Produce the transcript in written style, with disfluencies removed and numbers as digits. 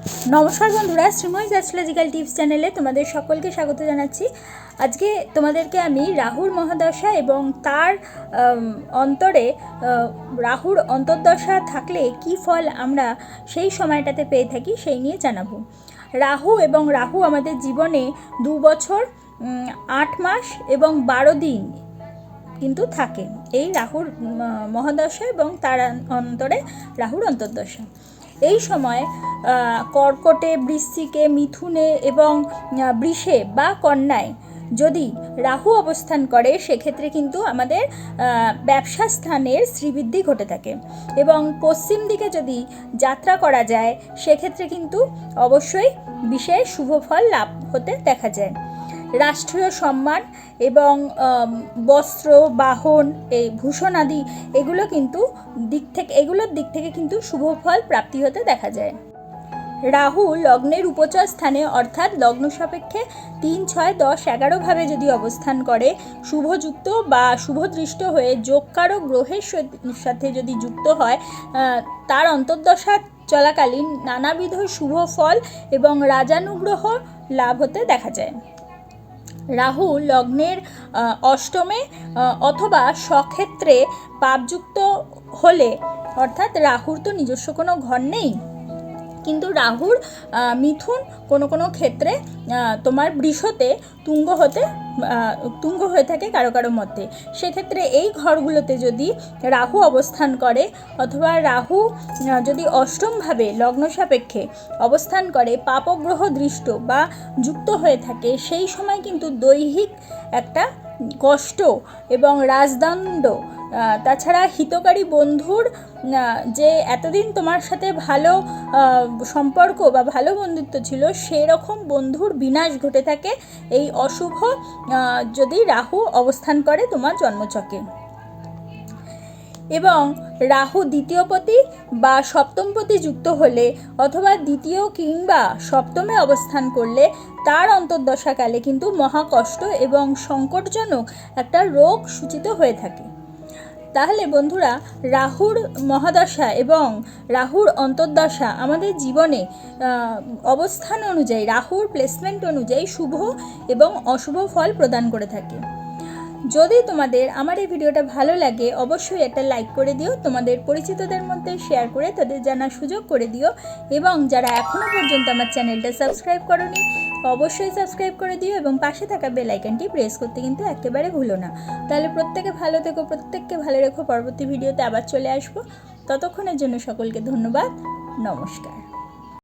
নমস্কার বন্ধুরা, Sreemoyee astrological tips চ্যানেলে তোমাদের সকলকে স্বাগত জানাচ্ছি। আজকে তোমাদেরকে আমি রাহুর মহাদশা এবং তার অন্তরে রাহুর অন্তর্দশা থাকলে কি ফল আমরা সেই সময়টাতে পেয়ে থাকি সেই নিয়ে জানাবো। রাহু আমাদের জীবনে 2 বছর 8 মাস এবং 12 দিন কিন্তু থাকে এই রাহুর মহাদশা এবং তার অন্তরে রাহুর অন্তর্দশা। এই সময় কর্কটে, বৃশ্চিকে, মিথুনে এবং বৃষে বা কন্যায় যদি রাহু অবস্থান করে সেক্ষেত্রে কিন্তু আমাদের ব্যবসা স্থানের শ্রীবৃদ্ধি ঘটে থাকে এবং পশ্চিম দিকে যদি যাত্রা করা যায় সেক্ষেত্রে কিন্তু অবশ্যই বিশেষ শুভ ফল লাভ হতে দেখা যায়। রাষ্ট্রীয় সম্মান এবং বস্ত্র, বাহন, এই ভূষণ আদি এগুলোর দিক থেকে কিন্তু শুভ ফল প্রাপ্তি হতে দেখা যায়। রাহু লগ্নের উপচর স্থানে অর্থাৎ লগ্ন সাপেক্ষে 3, 6, 10, 11 ভাবে যদি অবস্থান করে শুভযুক্ত বা শুভদৃষ্ট হয়ে যোগকারক গ্রহের সাথে যদি যুক্ত হয়, তার অন্তর্দশা চলাকালীন নানাবিধ শুভ ফল এবং রাজানুগ্রহ লাভ হতে দেখা যায়। রাহু লগ্নের অষ্টমে অথবা স্বক্ষেত্রে পাপযুক্ত হলে, অর্থাৎ রাহুর তো নিজস্ব কোনো ঘর নেই, কিন্তু রাহুর মিথুন কোনো ক্ষেত্রে তোমার বৃষতে তুঙ্গ হয়ে থাকে কারো কারো মতে। সেক্ষেত্রে এই ঘরগুলোতে যদি রাহু অবস্থান করে অথবা রাহু যদি অষ্টমভাবে লগ্ন সাপেক্ষে অবস্থান করে পাপগ্রহ দৃষ্ট বা যুক্ত হয়ে থাকে, সেই সময় কিন্তু দৈহিক একটা কষ্ট এবং রাজদণ্ড, তাছাড়া হিতকারী বন্ধুর যে এতদিন তোমার সাথে ভালো সম্পর্ক বা ভালো বন্ধুত্ব ছিল সেরকম বন্ধুর বিনাশ ঘটে থাকে এই অশুভ যদি রাহু অবস্থান করে তোমার জন্মচক্রে। এবং রাহু দ্বিতীয়পতি বা সপ্তমপতি যুক্ত হলে অথবা দ্বিতীয় কিংবা সপ্তমে অবস্থান করলে তার অন্তর্দশাকালে কিন্তু মহাকষ্ট এবং সংকটজনক একটা রোগ সূচিত হয়ে থাকে। তাহলে বন্ধুরা, রাহুর মহাদশা এবং রাহুর অন্তর্দশা আমাদের জীবনে অবস্থান অনুযায়ী, রাহুর প্লেসমেন্ট অনুযায়ী শুভ এবং অশুভ ফল প্রদান করে থাকে। যদি তোমাদের আমার এই ভিডিওটা ভালো লাগে অবশ্যই একটা লাইক করে দিও, তোমাদের পরিচিতদের মধ্যে শেয়ার করে তাদের জানার সুযোগ করে দিও এবং যারা এখনও পর্যন্ত আমার চ্যানেলটা সাবস্ক্রাইব করোনি অবশ্যই সাবস্ক্রাইব করে দিও এবং পাশে থাকা বেল আইকনটি প্রেস করতে কিন্তু একেবারে ভুলো না। তাহলে প্রত্যেকে ভালো থেকো, প্রত্যেককে ভালো রেখো। পরবর্তী ভিডিওতে আবার চলে আসবো। ততক্ষণের জন্য সকলকে ধন্যবাদ। নমস্কার।